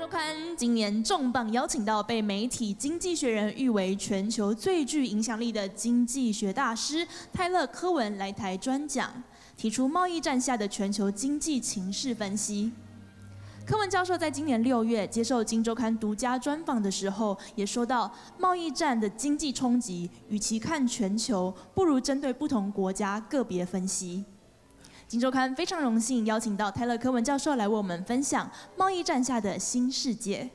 周刊今年重磅邀请到被媒体《经济学人》誉为全球最具影响力的经济学大师泰勒·科文来台专讲，提出贸易战下的全球经济情势分析。科文教授在今年6月接受《今周刊》独家专访的时候，也说到，贸易战的经济冲击，与其看全球，不如针对不同国家个别分析。今周刊非常荣幸邀请到泰勒·科文教授来为我们分享贸易战下的新世界。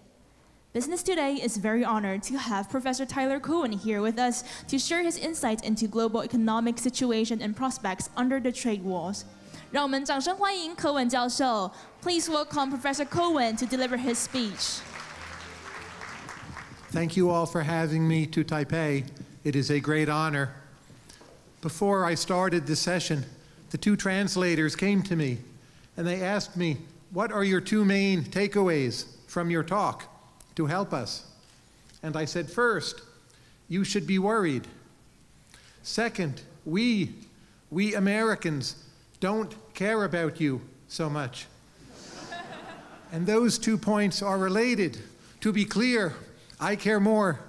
Business Today is very honored to have Professor Tyler Cowen here with us to share his insights into global economic situation and prospects under the trade wars. 让我们掌声欢迎科文教授。Please welcome Professor Cowen to deliver his speech. Thank you all for having me to Taipei. It is a great honor. Before I started this session, the two translators came to me and they asked me, what are your two main takeaways from your talk to help us? And I said, first, you should be worried. Second, we Americans don't care about you so much. And those 2 points are related. To be clear, I care more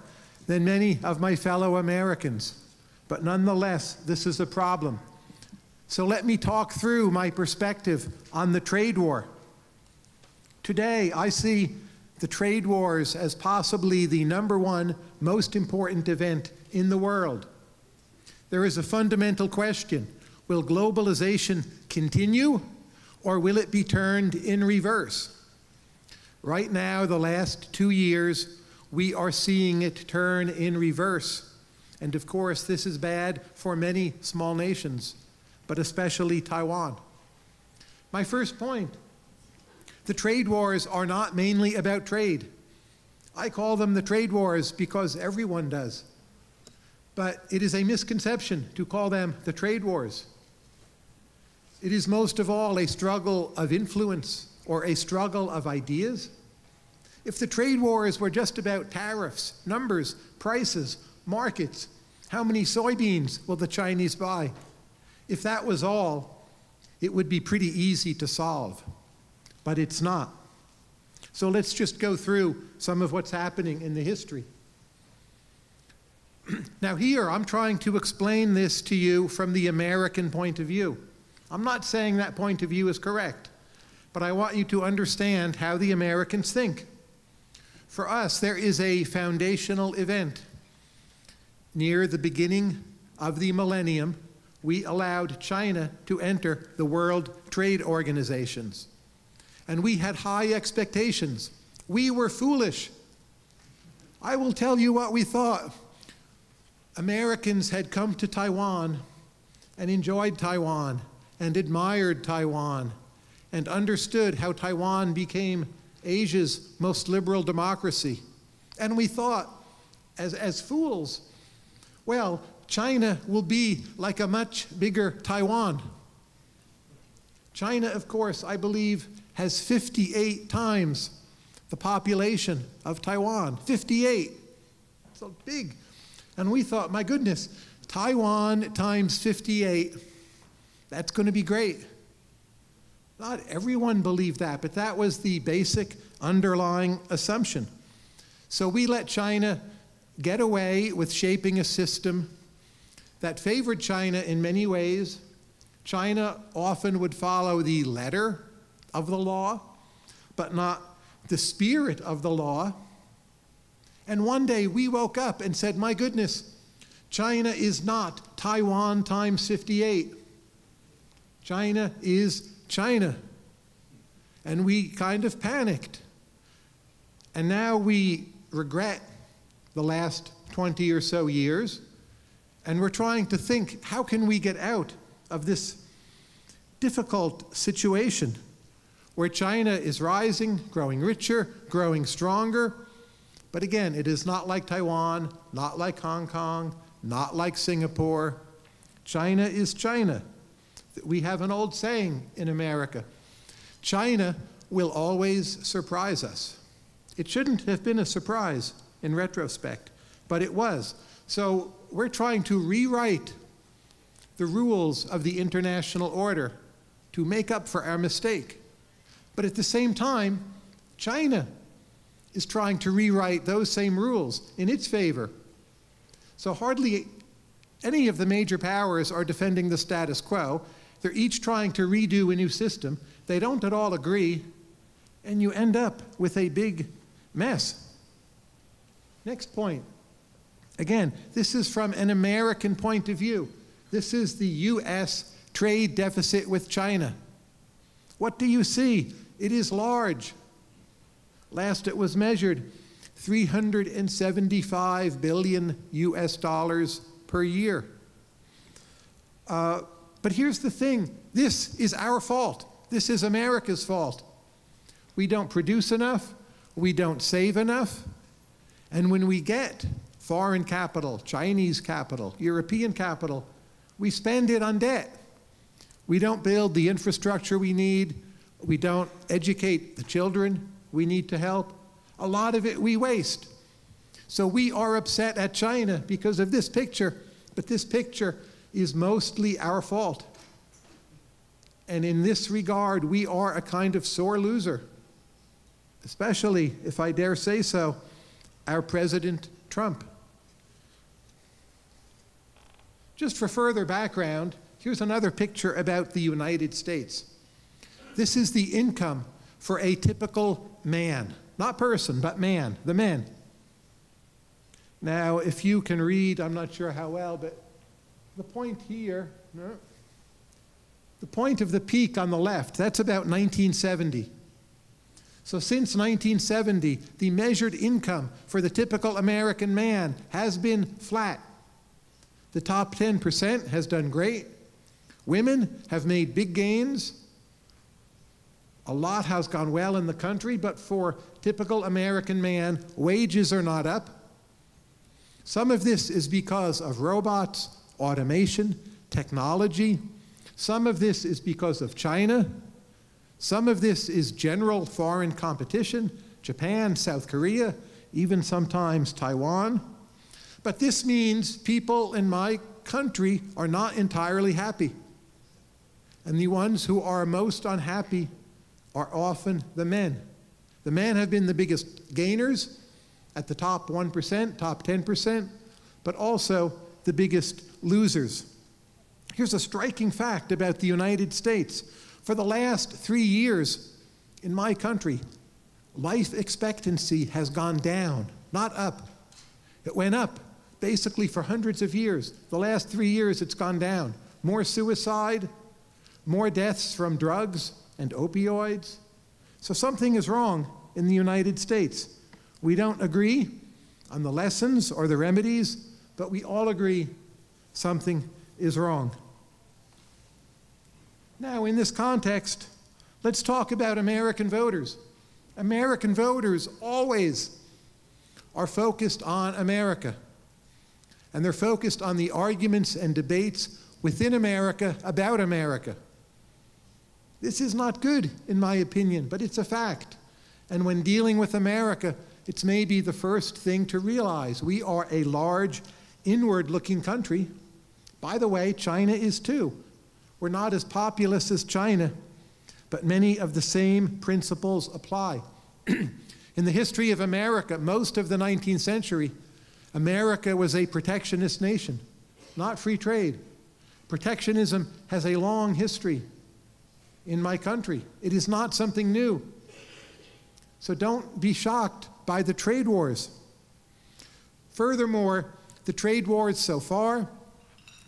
than many of my fellow Americans. But nonetheless, this is a problem. So let me talk through my perspective on the trade war. Today, I see the trade wars as possibly the #1 most important event in the world. There is a fundamental question. Will globalization continue, or will it be turned in reverse? Right now, the last 2 years, we are seeing it turn in reverse. And of course, this is bad for many small nations, but especially Taiwan. My first point, the trade wars are not mainly about trade. I call them the trade wars because everyone does. But it is a misconception to call them the trade wars. It is most of all a struggle of influence or a struggle of ideas. If the trade wars were just about tariffs, numbers, prices, markets, how many soybeans will the Chinese buy? If that was all, it would be pretty easy to solve. But it's not. So let's just go through some of what's happening in the history. Now here, I'm trying to explain this to you from the American point of view. I'm not saying that point of view is correct, but I want you to understand how the Americans think. For us, there is a foundational event. Near the beginning of the millennium, we allowed China to enter the World Trade Organizations. And we had high expectations. We were foolish. I will tell you what we thought. Americans had come to Taiwan and enjoyed Taiwan and admired Taiwan and understood how Taiwan became Asia's most liberal democracy. And we thought, as fools, well, China will be like a much bigger Taiwan. China, of course, I believe, has 58 times the population of Taiwan. 58. So big. And we thought, my goodness, Taiwan times 58, that's going to be great. Not everyone believed that, but that was the basic underlying assumption. So we let China get away with shaping a system that favored China in many ways. China often would follow the letter of the law, but not the spirit of the law. And one day we woke up and said, my goodness, China is not Taiwan times 58. China is China. And we kind of panicked. And now we regret the last 20 or so years, and we're trying to think, how can we get out of this difficult situation where China is rising, growing richer, growing stronger, but again, it is not like Taiwan, not like Hong Kong, not like Singapore. China is China. We have an old saying in America, China will always surprise us. It shouldn't have been a surprise in retrospect, but it was. So we're trying to rewrite the rules of the international order to make up for our mistake. But at the same time, China is trying to rewrite those same rules in its favor. So hardly any of the major powers are defending the status quo. They're each trying to redo a new system. They don't at all agree, and you end up with a big mess. Next point. Again, this is from an American point of view. This is the U.S. trade deficit with China. What do you see? It is large. Last it was measured, $375 billion US dollars per year. But here's the thing. This is our fault. This is America's fault. We don't produce enough. We don't save enough. And when we get foreign capital, Chinese capital, European capital, we spend it on debt. We don't build the infrastructure we need. We don't educate the children we need to help. A lot of it we waste. So we are upset at China because of this picture, but this picture is mostly our fault. And in this regard, we are a kind of sore loser, especially, if I dare say so, our President Trump. Just for further background, here's another picture about the United States. This is the income for a typical man, not person, but man, the men. Now, if you can read, I'm not sure how well, but the point here, the point of the peak on the left, that's about 1970. So since 1970, the measured income for the typical American man has been flat. The top 10% has done great. Women have made big gains. A lot has gone well in the country, but for typical American man, wages are not up. Some of this is because of robots, automation, technology. Some of this is because of China. Some of this is general foreign competition, Japan, South Korea, even sometimes Taiwan. But this means people in my country are not entirely happy. And the ones who are most unhappy are often the men. The men have been the biggest gainers at the top 1%, top 10%, but also the biggest losers. Here's a striking fact about the United States. For the last 3 years in my country, life expectancy has gone down, not up. It went up basically for hundreds of years. The last 3 years it's gone down. More suicide, more deaths from drugs and opioids. So something is wrong in the United States. We don't agree on the lessons or the remedies, but we all agree something is wrong. Now, in this context, let's talk about American voters. American voters always are focused on America, and they're focused on the arguments and debates within America about America. This is not good, in my opinion, but it's a fact. And when dealing with America, it's maybe the first thing to realize. We are a large, inward-looking country. By the way, China is too. We're not as populous as China, but many of the same principles apply. In the history of America, most of the 19th century, America was a protectionist nation, not free trade. Protectionism has a long history in my country. It is not something new. So don't be shocked by the trade wars. Furthermore, the trade wars so far,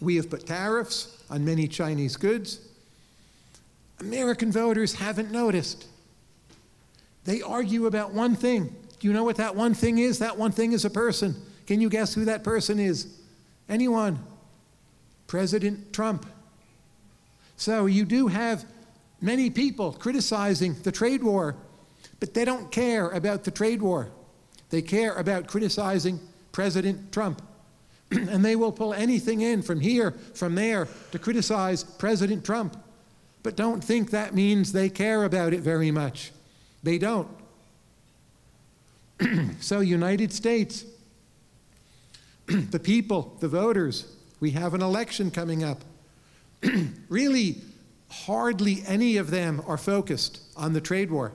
we have put tariffs on many Chinese goods. American voters haven't noticed. They argue about one thing. Do you know what that one thing is? That one thing is a person. Can you guess who that person is? Anyone? President Trump. So you do have many people criticizing the trade war, but they don't care about the trade war. They care about criticizing President Trump. And they will pull anything in from here, from there, to criticize President Trump. But don't think that means they care about it very much. They don't. So, United States, the people, the voters, we have an election coming up. Really, hardly any of them are focused on the trade war.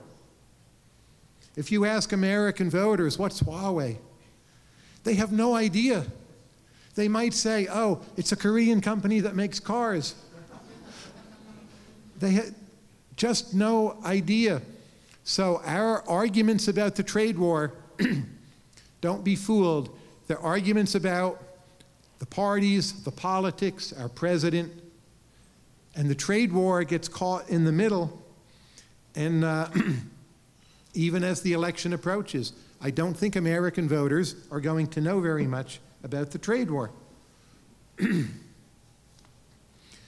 If you ask American voters, what's Huawei? They have no idea. They might say, oh, it's a Korean company that makes cars. They have just no idea. So our arguments about the trade war, don't be fooled. They're arguments about the parties, the politics, our president, and the trade war gets caught in the middle. And even as the election approaches, I don't think American voters are going to know very much about the trade war.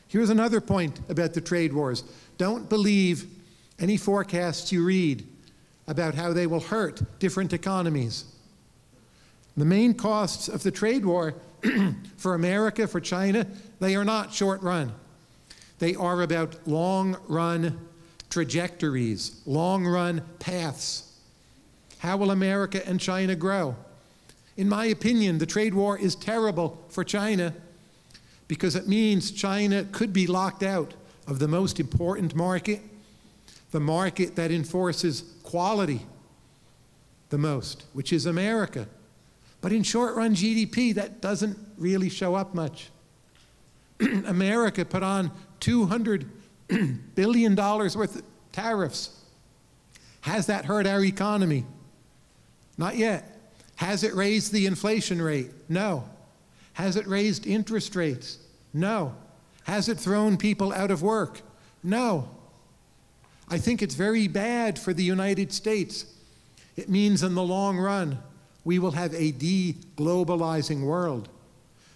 Here's another point about the trade wars. Don't believe any forecasts you read about how they will hurt different economies. The main costs of the trade war for America, for China, they are not short run. They are about long run trajectories, long run paths. How will America and China grow? In my opinion, the trade war is terrible for China because it means China could be locked out of the most important market, the market that enforces quality the most, which is America. But in short-run GDP, that doesn't really show up much. America put on $200 billion worth of tariffs. Has that hurt our economy? Not yet. Has it raised the inflation rate? No. Has it raised interest rates? No. Has it thrown people out of work? No. I think it's very bad for the United States. It means in the long run, we will have a de-globalizing world.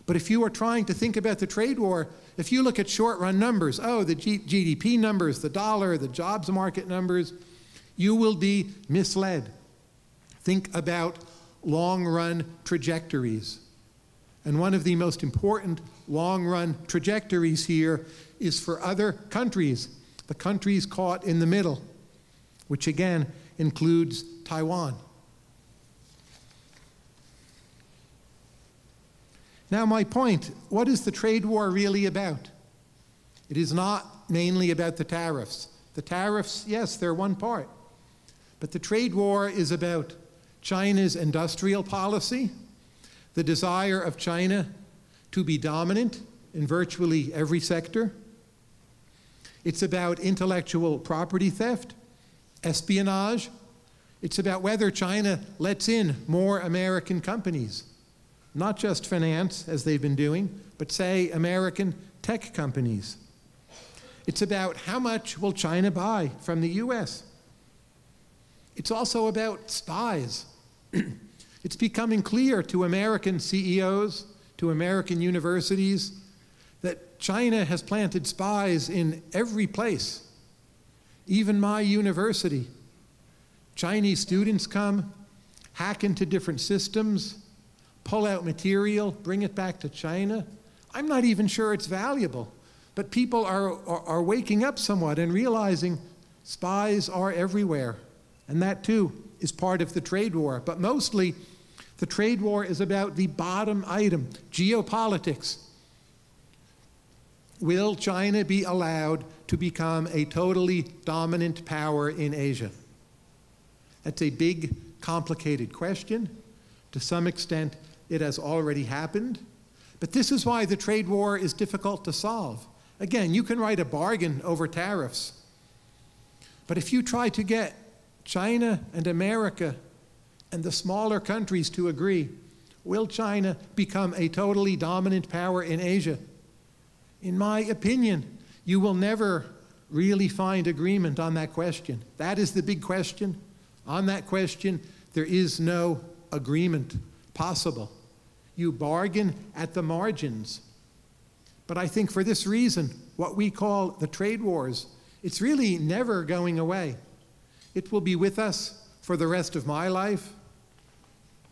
But if you are trying to think about the trade war, if you look at short-run numbers, oh, the GDP numbers, the dollar, the jobs market numbers, you will be misled. Think about long-run trajectories. And one of the most important long-run trajectories here is for other countries, the countries caught in the middle, which again includes Taiwan. Now my point, what is the trade war really about? It is not mainly about the tariffs. The tariffs, yes, they're one part. But the trade war is about China's industrial policy, the desire of China to be dominant in virtually every sector. It's about intellectual property theft, espionage. It's about whether China lets in more American companies, not just finance, as they've been doing, but say American tech companies. It's about how much will China buy from the US. It's also about spies. It's becoming clear to American CEOs, to American universities, that China has planted spies in every place, even my university. Chinese students come, hack into different systems, pull out material, bring it back to China. I'm not even sure it's valuable, but people are waking up somewhat and realizing spies are everywhere, and that too is part of the trade war. But mostly, the trade war is about the bottom item, geopolitics. Will China be allowed to become a totally dominant power in Asia? That's a big, complicated question. To some extent, it has already happened. But this is why the trade war is difficult to solve. Again, you can write a bargain over tariffs. But if you try to get China and America and the smaller countries to agree, will China become a totally dominant power in Asia? In my opinion, you will never really find agreement on that question. That is the big question. On that question, there is no agreement possible. You bargain at the margins. But I think for this reason, what we call the trade wars, it's really never going away. It will be with us for the rest of my life,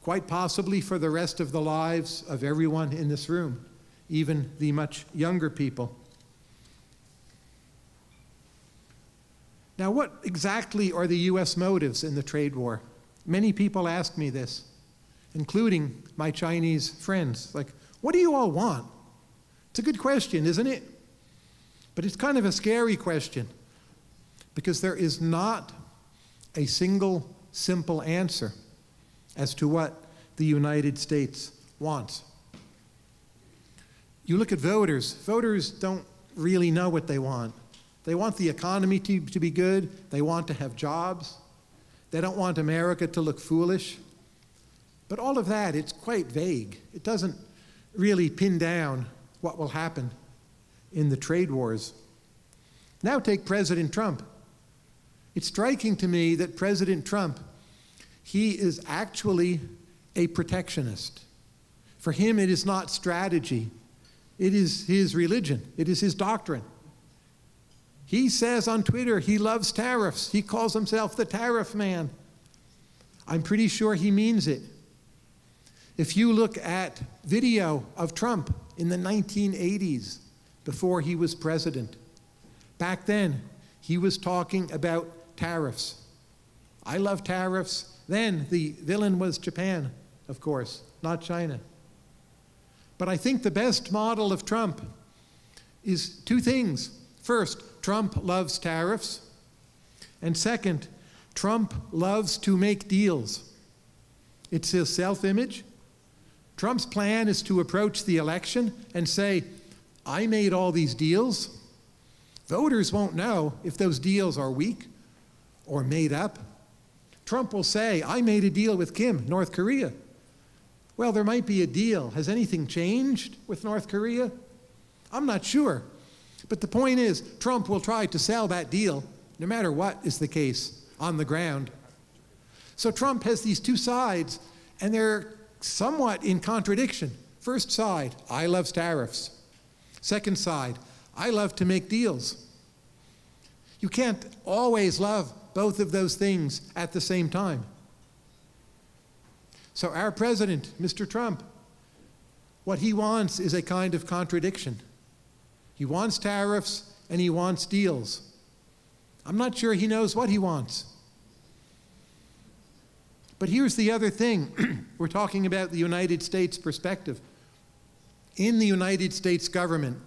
quite possibly for the rest of the lives of everyone in this room, even the much younger people. Now, what exactly are the US motives in the trade war? Many people ask me this, including my Chinese friends. Like, what do you all want? It's a good question, isn't it? But it's kind of a scary question, because there is not a single simple answer as to what the United States wants. You look at voters. Voters don't really know what they want. They want the economy to be good. They want to have jobs. They don't want America to look foolish. But all of that, it's quite vague. It doesn't really pin down what will happen in the trade wars. Now take President Trump. It's striking to me that President Trump, he is actually a protectionist. For him, it is not strategy. It is his religion. It is his doctrine. He says on Twitter he loves tariffs. He calls himself the tariff man. I'm pretty sure he means it. If you look at video of Trump in the 1980s, before he was president, back then he was talking about tariffs. I love tariffs. Then the villain was Japan, of course, not China. But I think the best model of Trump is two things. First, Trump loves tariffs. And second, Trump loves to make deals. It's his self-image. Trump's plan is to approach the election and say, I made all these deals. Voters won't know if those deals are weak or made up. Trump will say, I made a deal with Kim, North Korea. Well, there might be a deal. Has anything changed with North Korea? I'm not sure. But the point is, Trump will try to sell that deal, no matter what is the case on the ground. So Trump has these two sides, and they're somewhat in contradiction. First side, I love tariffs. Second side, I love to make deals. You can't always love both of those things at the same time. So our president, Mr. Trump, what he wants is a kind of contradiction. He wants tariffs and he wants deals. I'm not sure he knows what he wants. But here's the other thing. We're talking about the United States perspective. In the United States government,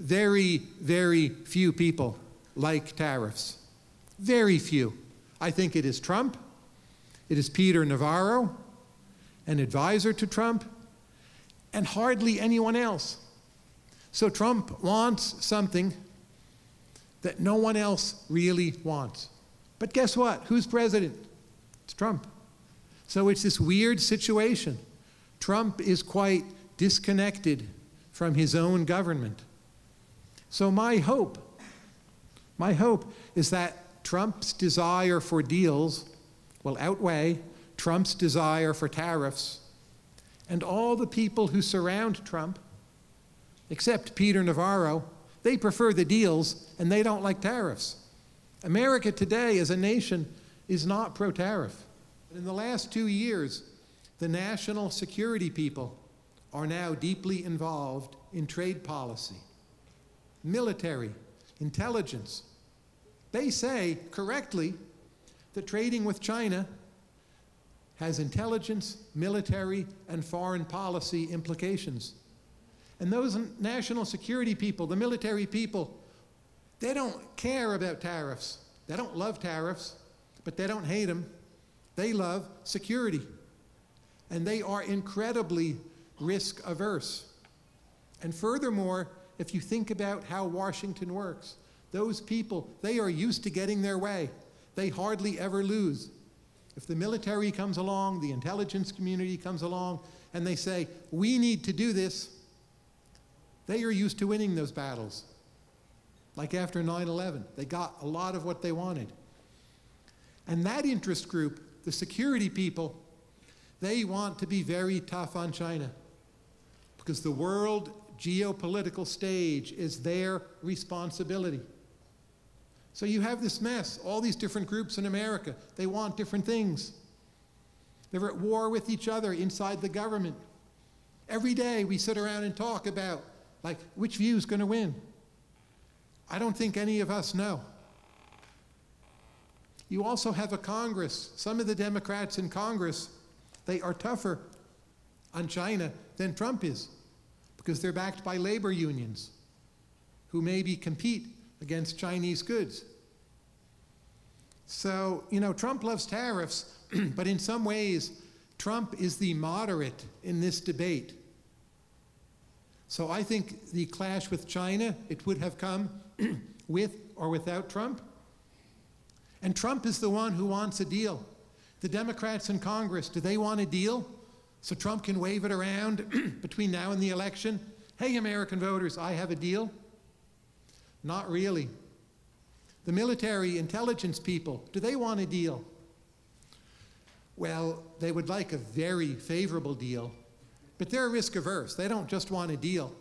very, very few people like tariffs. Very few. I think it is Trump. It is Peter Navarro, an advisor to Trump, and hardly anyone else. So Trump wants something that no one else really wants. But guess what? Who's president? It's Trump. So it's this weird situation. Trump is quite disconnected from his own government. So my hope is that Trump's desire for deals will outweigh Trump's desire for tariffs, and all the people who surround Trump, except Peter Navarro, they prefer the deals and they don't like tariffs. America today as a nation is not pro-tariff. In the last 2 years, the national security people are now deeply involved in trade policy, military, intelligence. They say correctly that trading with China has intelligence, military, and foreign policy implications. And those national security people, the military people, they don't care about tariffs. They don't love tariffs, but they don't hate them. They love security. And they are incredibly risk averse. And furthermore, if you think about how Washington works, those people, they are used to getting their way. They hardly ever lose. If the military comes along, the intelligence community comes along, and they say, we need to do this, they are used to winning those battles. Like after 9/11, they got a lot of what they wanted. And that interest group, the security people, they want to be very tough on China because the world geopolitical stage is their responsibility. So you have this mess, all these different groups in America. They want different things. They're at war with each other inside the government. Every day we sit around and talk about, like, which view is going to win. I don't think any of us know. You also have a Congress. Some of the Democrats in Congress, they are tougher on China than Trump is because they're backed by labor unions who maybe compete against Chinese goods. So, Trump loves tariffs, But in some ways, Trump is the moderate in this debate. So I think the clash with China, it would have come with or without Trump. And Trump is the one who wants a deal. The Democrats in Congress, do they want a deal? So Trump can wave it around between now and the election. Hey, American voters, I have a deal. Not really. The military intelligence people, do they want a deal? Well, they would like a very favorable deal, but they're risk averse. They don't just want a deal.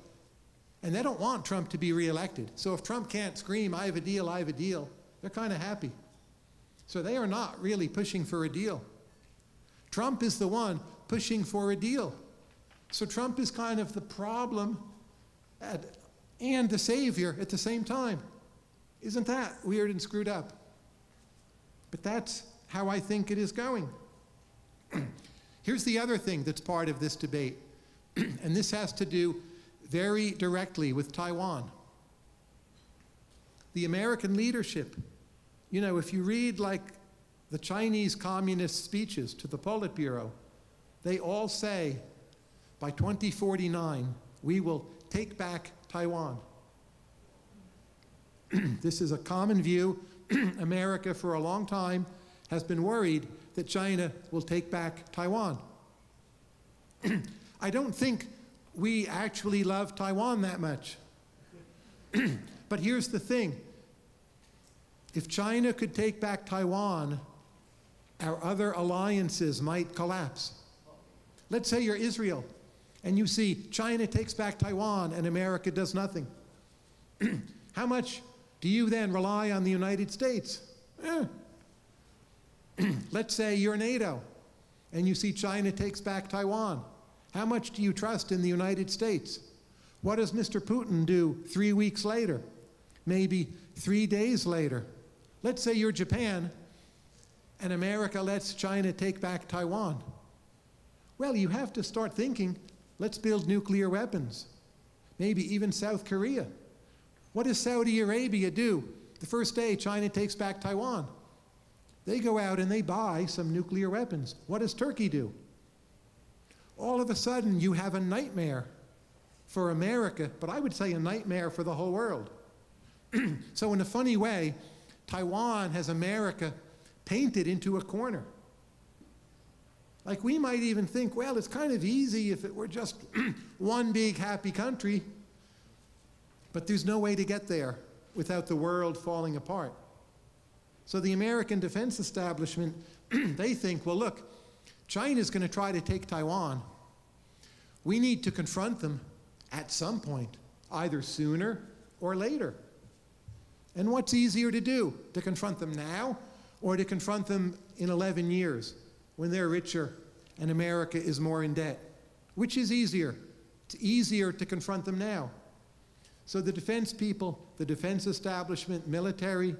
And they don't want Trump to be reelected. So if Trump can't scream, I have a deal, they're kind of happy. So they are not really pushing for a deal. Trump is the one pushing for a deal. So Trump is kind of the problem and the savior at the same time. Isn't that weird and screwed up? But that's how I think it is going. Here's the other thing that's part of this debate, and this has to do very directly with Taiwan. The American leadership, you know, if you read like the Chinese communist speeches to the Politburo, they all say, by 2049, we will take back Taiwan. This is a common view. America, for a long time, has been worried that China will take back Taiwan. I don't think we actually love Taiwan that much. But here's the thing. If China could take back Taiwan, our other alliances might collapse. Let's say you're Israel, and you see China takes back Taiwan and America does nothing. How much do you then rely on the United States? Let's say you're NATO, and you see China takes back Taiwan. How much do you trust in the United States? What does Mr. Putin do 3 weeks later? Maybe 3 days later? Let's say you're Japan, and America lets China take back Taiwan. Well, you have to start thinking, let's build nuclear weapons. Maybe even South Korea. What does Saudi Arabia do the first day China takes back Taiwan? They go out and they buy some nuclear weapons. What does Turkey do? All of a sudden, you have a nightmare for America, but I would say a nightmare for the whole world. So in a funny way, Taiwan has America painted into a corner. Like we might even think, well, it's kind of easy if it were just one big happy country, but there's no way to get there without the world falling apart. So the American defense establishment, they think, well, look, China's going to try to take Taiwan. We need to confront them at some point, either sooner or later. And what's easier to do? To confront them now or to confront them in 11 years when they're richer and America is more in debt? Which is easier? It's easier to confront them now. So the defense people, the defense establishment, military,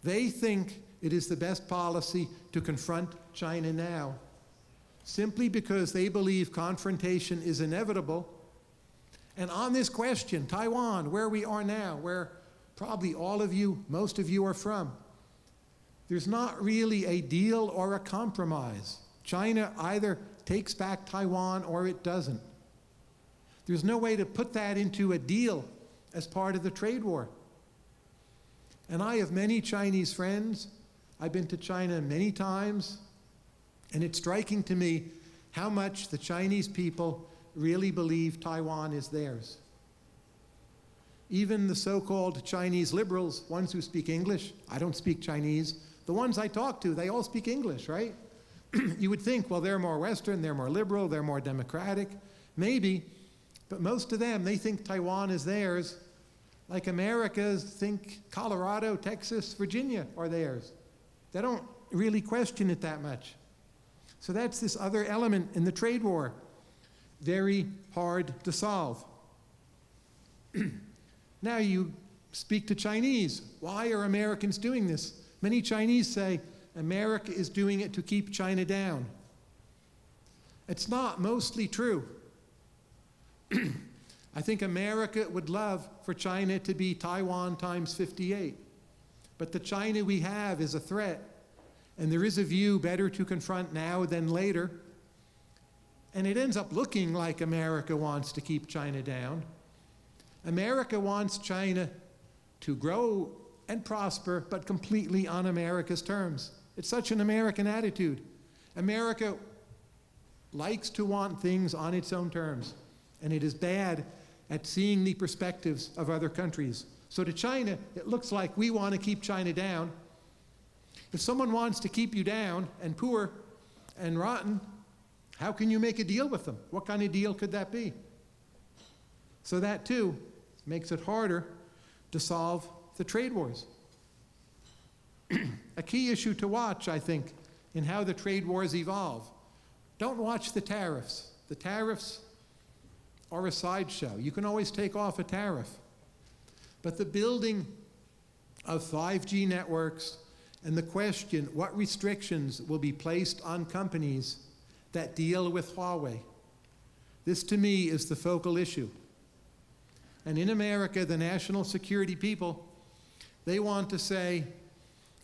they think it is the best policy to confront China now, simply because they believe confrontation is inevitable. And on this question, Taiwan, where we are now, where probably all of you, most of you are from, there's not really a deal or a compromise. China either takes back Taiwan or it doesn't. There's no way to put that into a deal as part of the trade war. And I have many Chinese friends. I've been to China many times, and it's striking to me how much the Chinese people really believe Taiwan is theirs. Even the so-called Chinese liberals, ones who speak English, I don't speak Chinese, the ones I talk to, they all speak English, right? You would think, well, they're more Western, they're more liberal, they're more democratic. Maybe, but most of them, they think Taiwan is theirs, like Americans think Colorado, Texas, Virginia are theirs. They don't really question it that much. So that's this other element in the trade war. Very hard to solve. Now you speak to Chinese. Why are Americans doing this? Many Chinese say America is doing it to keep China down. It's not mostly true. I think America would love for China to be Taiwan times 58. But the China we have is a threat. And there is a view better to confront now than later. And it ends up looking like America wants to keep China down. America wants China to grow and prosper, but completely on America's terms. It's such an American attitude. America likes to want things on its own terms, and it is bad at seeing the perspectives of other countries. So to China, it looks like we want to keep China down. If someone wants to keep you down and poor and rotten, how can you make a deal with them? What kind of deal could that be? So that too makes it harder to solve the trade wars. A key issue to watch, I think, in how the trade wars evolve. Don't watch the tariffs. The tariffs are a sideshow. You can always take off a tariff. But the building of 5G networks and the question, what restrictions will be placed on companies that deal with Huawei? This, to me, is the focal issue. And in America, the national security people, they want to say,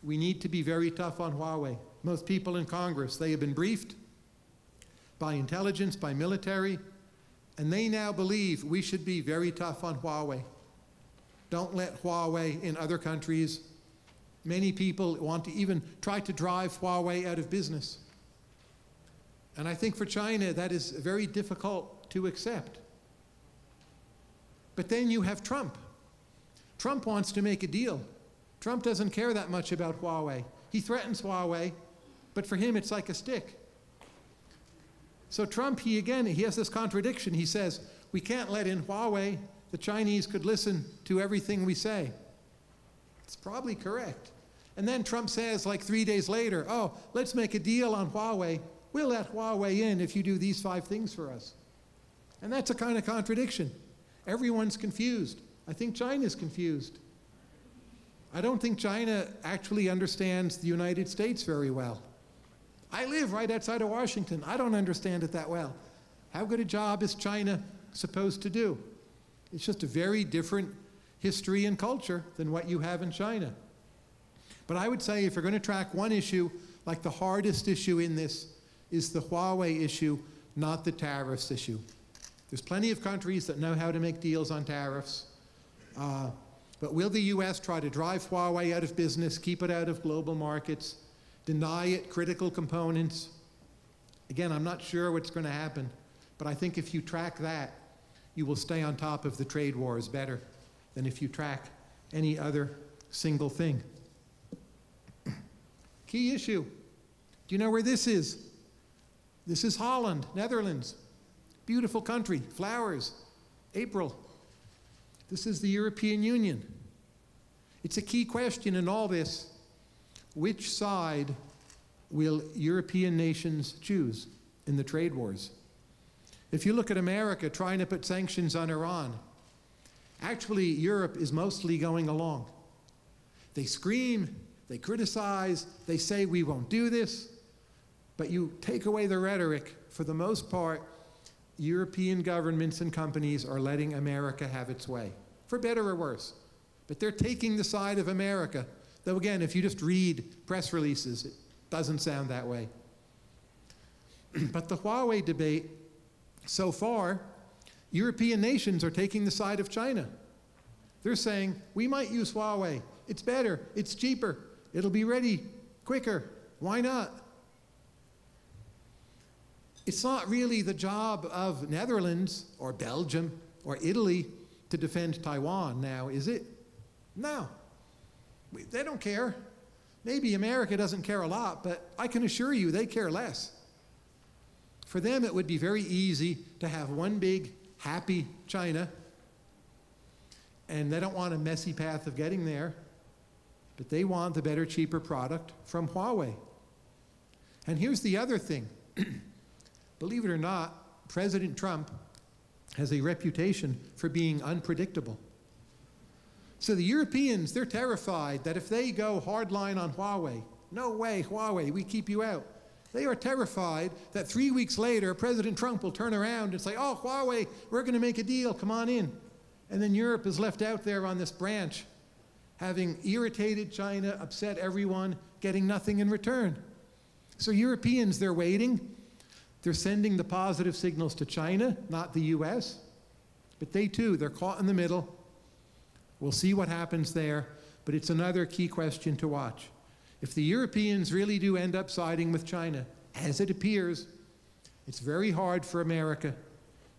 we need to be very tough on Huawei. Most people in Congress, they have been briefed by intelligence, by military, and they now believe we should be very tough on Huawei. Don't let Huawei in other countries. Many people want to even try to drive Huawei out of business. And I think for China, that is very difficult to accept. But then you have Trump. Trump wants to make a deal. Trump doesn't care that much about Huawei. He threatens Huawei, but for him it's like a stick. So Trump, he has this contradiction. He says, we can't let in Huawei. The Chinese could listen to everything we say. It's probably correct. And then Trump says, like 3 days later, oh, let's make a deal on Huawei. We'll let Huawei in if you do these 5 things for us. And that's a kind of contradiction. Everyone's confused. I think China's confused. I don't think China actually understands the United States very well. I live right outside of Washington. I don't understand it that well. How good a job is China supposed to do? It's just a very different history and culture than what you have in China. But I would say if you're going to track one issue, like the hardest issue in this is the Huawei issue, not the tariffs issue. There's plenty of countries that know how to make deals on tariffs. But will the US try to drive Huawei out of business, keep it out of global markets, deny it critical components? Again, I'm not sure what's going to happen, but I think if you track that, you will stay on top of the trade wars better than if you track any other single thing. Key issue. Do you know where this is? This is Holland, Netherlands. Beautiful country, flowers, April. This is the European Union. It's a key question in all this. Which side will European nations choose in the trade wars? If you look at America trying to put sanctions on Iran, actually Europe is mostly going along. They scream, they criticize, they say we won't do this, but you take away the rhetoric, for the most part, European governments and companies are letting America have its way, for better or worse. But they're taking the side of America, though again, if you just read press releases, it doesn't sound that way. But the Huawei debate, so far, European nations are taking the side of China. They're saying, we might use Huawei. It's better, it's cheaper, it'll be ready quicker. Why not? It's not really the job of Netherlands or Belgium or Italy to defend Taiwan now, is it? No. They don't care. Maybe America doesn't care a lot, but I can assure you they care less. For them, it would be very easy to have one big, happy China, and they don't want a messy path of getting there, but they want the better, cheaper product from Huawei. And here's the other thing. Believe it or not, President Trump has a reputation for being unpredictable. So the Europeans, they're terrified that if they go hardline on Huawei, no way, Huawei, we keep you out. They are terrified that 3 weeks later, President Trump will turn around and say, oh, Huawei, we're going to make a deal, come on in. And then Europe is left out there on this branch, having irritated China, upset everyone, getting nothing in return. So Europeans, they're waiting. They're sending the positive signals to China, not the US. But they too, they're caught in the middle. We'll see what happens there, but it's another key question to watch. If the Europeans really do end up siding with China, as it appears, it's very hard for America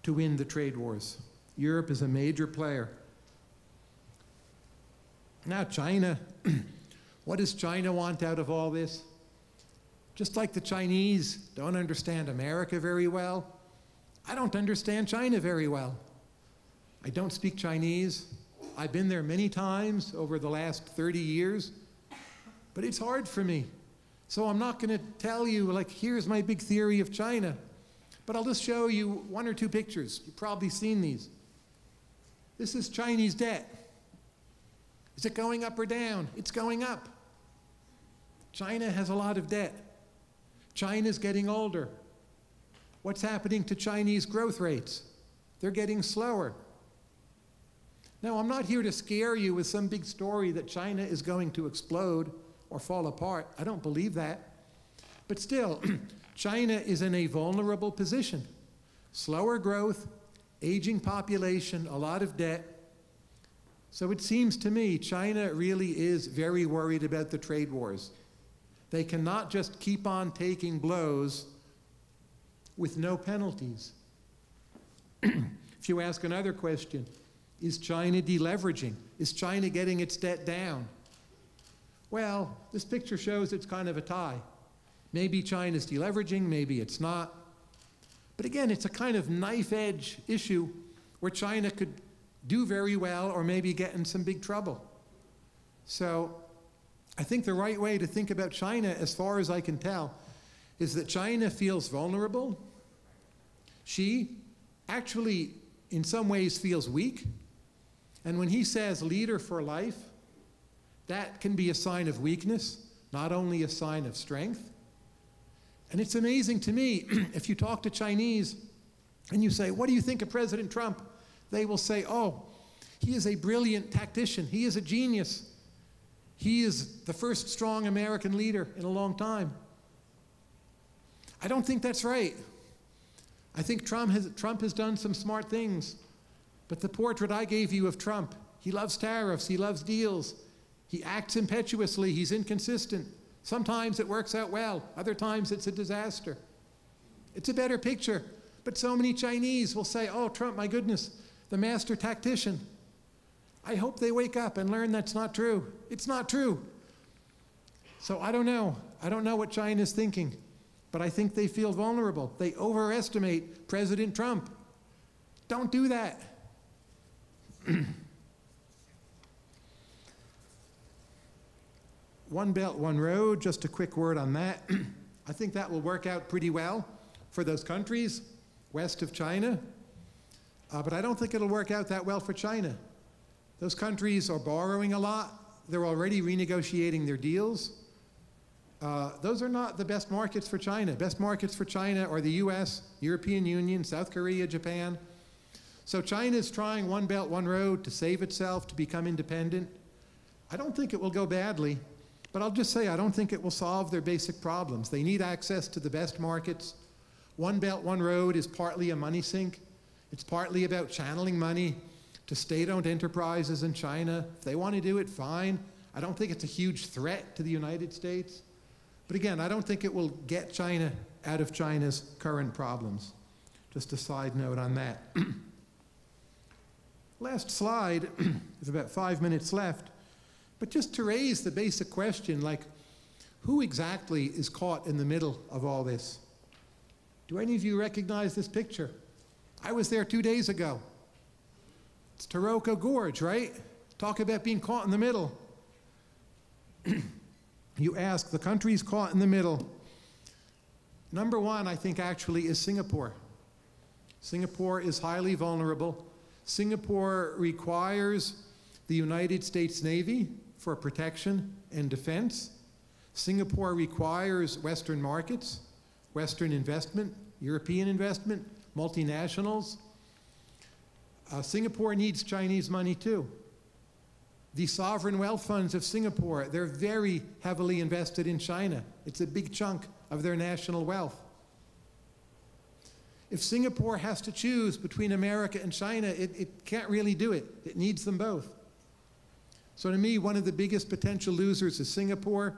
to win the trade wars. Europe is a major player. Now China, what does China want out of all this? Just like the Chinese don't understand America very well, I don't understand China very well. I don't speak Chinese. I've been there many times over the last 30 years, but it's hard for me. So I'm not going to tell you, like, here's my big theory of China, but I'll just show you one or two pictures. You've probably seen these. This is Chinese debt. Is it going up or down? It's going up. China has a lot of debt. China's getting older. What's happening to Chinese growth rates? They're getting slower. Now, I'm not here to scare you with some big story that China is going to explode or fall apart. I don't believe that. But still, China is in a vulnerable position. Slower growth, aging population, a lot of debt. So it seems to me China really is very worried about the trade wars. They cannot just keep on taking blows with no penalties. If you ask another question, is China deleveraging? Is China getting its debt down? Well, this picture shows it's kind of a tie. Maybe China's deleveraging, maybe it's not. But again, it's a kind of knife-edge issue where China could do very well or maybe get in some big trouble. So I think the right way to think about China, as far as I can tell, is that China feels vulnerable. She actually, in some ways, feels weak. And when he says leader for life, that can be a sign of weakness, not only a sign of strength. And it's amazing to me, if you talk to Chinese and you say, what do you think of President Trump? They will say, oh, he is a brilliant tactician. He is a genius. He is the first strong American leader in a long time. I don't think that's right. I think Trump has done some smart things. But the portrait I gave you of Trump, he loves tariffs, he loves deals, he acts impetuously, he's inconsistent. Sometimes it works out well, other times it's a disaster. It's a better picture. But so many Chinese will say, oh, Trump, my goodness, the master tactician. I hope they wake up and learn that's not true. It's not true. So I don't know. I don't know what China's thinking. But I think they feel vulnerable. They overestimate President Trump. Don't do that. One Belt, One Road, just a quick word on that. I think that will work out pretty well for those countries west of China. But I don't think it'll work out that well for China. Those countries are borrowing a lot. They're already renegotiating their deals. Those are not the best markets for China. Best markets for China are the US, European Union, South Korea, Japan. So China's trying One Belt, One Road to save itself, to become independent. I don't think it will go badly, but I'll just say I don't think it will solve their basic problems. They need access to the best markets. One Belt, One Road is partly a money sink. It's partly about channeling money to state-owned enterprises in China. If they want to do it, fine. I don't think it's a huge threat to the United States. But again, I don't think it will get China out of China's current problems. Just a side note on that. Last slide, there's about 5 minutes left, but just to raise the basic question, like, who exactly is caught in the middle of all this? Do any of you recognize this picture? I was there 2 days ago. It's Taroko Gorge, right? Talk about being caught in the middle. You ask, the countries caught in the middle. Number one, I think, actually, is Singapore. Singapore is highly vulnerable. Singapore requires the United States Navy for protection and defense. Singapore requires Western markets, Western investment, European investment, multinationals. Singapore needs Chinese money too. The sovereign wealth funds of Singapore, they're very heavily invested in China. It's a big chunk of their national wealth. If Singapore has to choose between America and China, it can't really do it. It needs them both. So to me, one of the biggest potential losers is Singapore.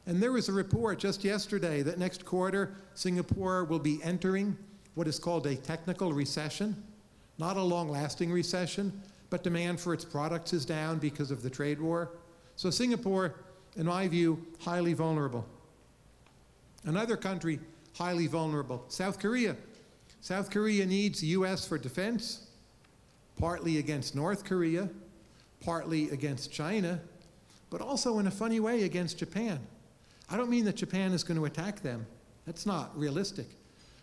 And there was a report just yesterday that next quarter, Singapore will be entering what is called a technical recession, not a long-lasting recession, but demand for its products is down because of the trade war. So Singapore, in my view, highly vulnerable. Another country, highly vulnerable, South Korea. South Korea needs the US for defense, partly against North Korea, partly against China, but also in a funny way against Japan. I don't mean that Japan is going to attack them. That's not realistic.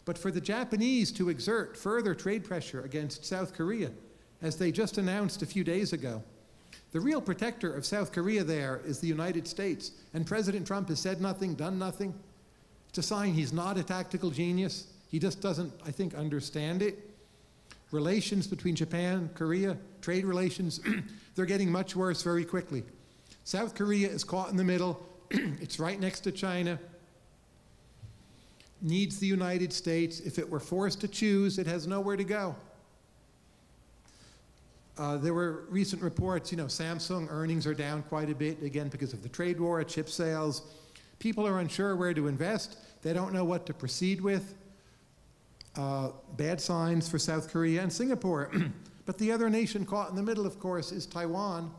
But for the Japanese to exert further trade pressure against South Korea, as they just announced a few days ago, the real protector of South Korea there is the United States. And President Trump has said nothing, done nothing. It's a sign he's not a tactical genius. He just doesn't, I think, understand it. Relations between Japan, Korea, trade relations, they're getting much worse very quickly. South Korea is caught in the middle. It's right next to China. Needs the United States. If it were forced to choose, it has nowhere to go. There were recent reports, Samsung earnings are down quite a bit, again, because of the trade war, chip sales. People are unsure where to invest. They don't know what to proceed with. Bad signs for South Korea and Singapore. But the other nation caught in the middle, of course, is Taiwan,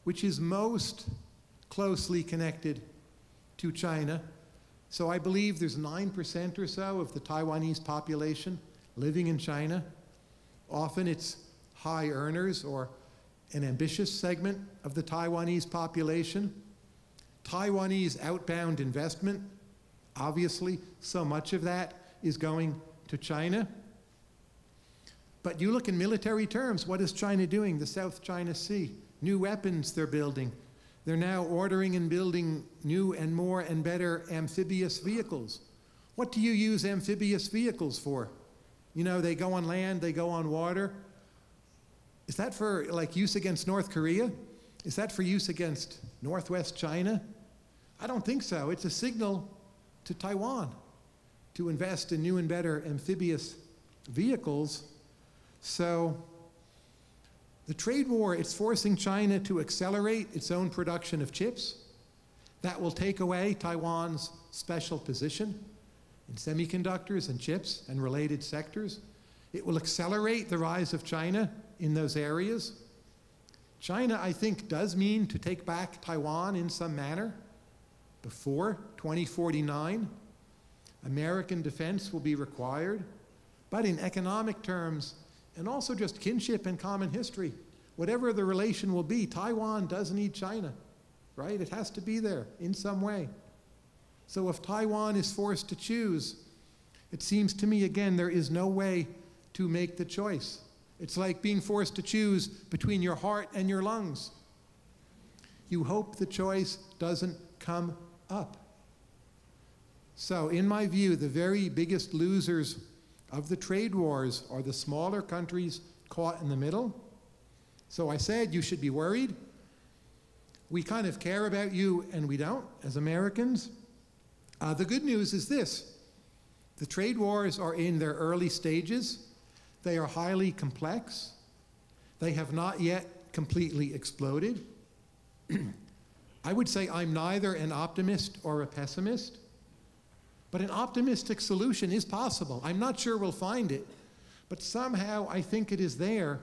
which is most closely connected to China. So I believe there's 9% or so of the Taiwanese population living in China. Often it's high earners or an ambitious segment of the Taiwanese population. Taiwanese outbound investment, obviously, so much of that is going to China. But you look in military terms, what is China doing? The South China Sea, new weapons they're building. They're now ordering and building new and more and better amphibious vehicles. What do you use amphibious vehicles for? They go on land, they go on water. Is that for use against North Korea? Is that for use against Northwest China? I don't think so. It's a signal to Taiwan to invest in new and better amphibious vehicles. So the trade war, it's forcing China to accelerate its own production of chips. That will take away Taiwan's special position in semiconductors and chips and related sectors. It will accelerate the rise of China in those areas. China, I think, does mean to take back Taiwan in some manner before 2049. American defense will be required. But in economic terms, and also just kinship and common history, whatever the relation will be, Taiwan does need China, right? It has to be there in some way. So if Taiwan is forced to choose, it seems to me, again, there is no way to make the choice. It's like being forced to choose between your heart and your lungs. You hope the choice doesn't come up. So in my view, the very biggest losers of the trade wars are the smaller countries caught in the middle. So I said you should be worried. We kind of care about you and we don't as Americans. The good news is this. The trade wars are in their early stages. They are highly complex. They have not yet completely exploded. I would say I'm neither an optimist or a pessimist. But an optimistic solution is possible. I'm not sure we'll find it, but somehow I think it is there.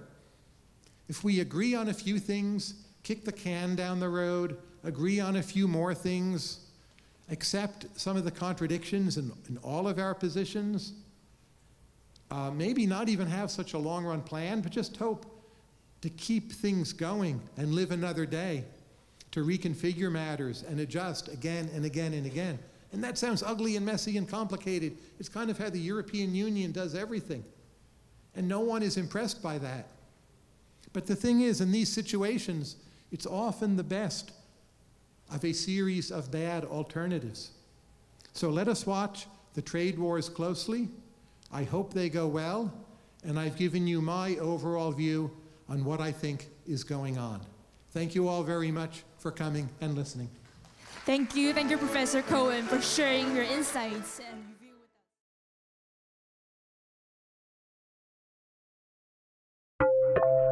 If we agree on a few things, kick the can down the road, agree on a few more things, accept some of the contradictions in all of our positions, maybe not even have such a long-run plan, but just hope to keep things going and live another day, to reconfigure matters and adjust again and again and again. And that sounds ugly and messy and complicated. It's kind of how the European Union does everything. And no one is impressed by that. But the thing is, in these situations, it's often the best of a series of bad alternatives. So let us watch the trade wars closely. I hope they go well. And I've given you my overall view on what I think is going on. Thank you all very much for coming and listening. Thank you, Professor Cowen, for sharing your insights and review with us.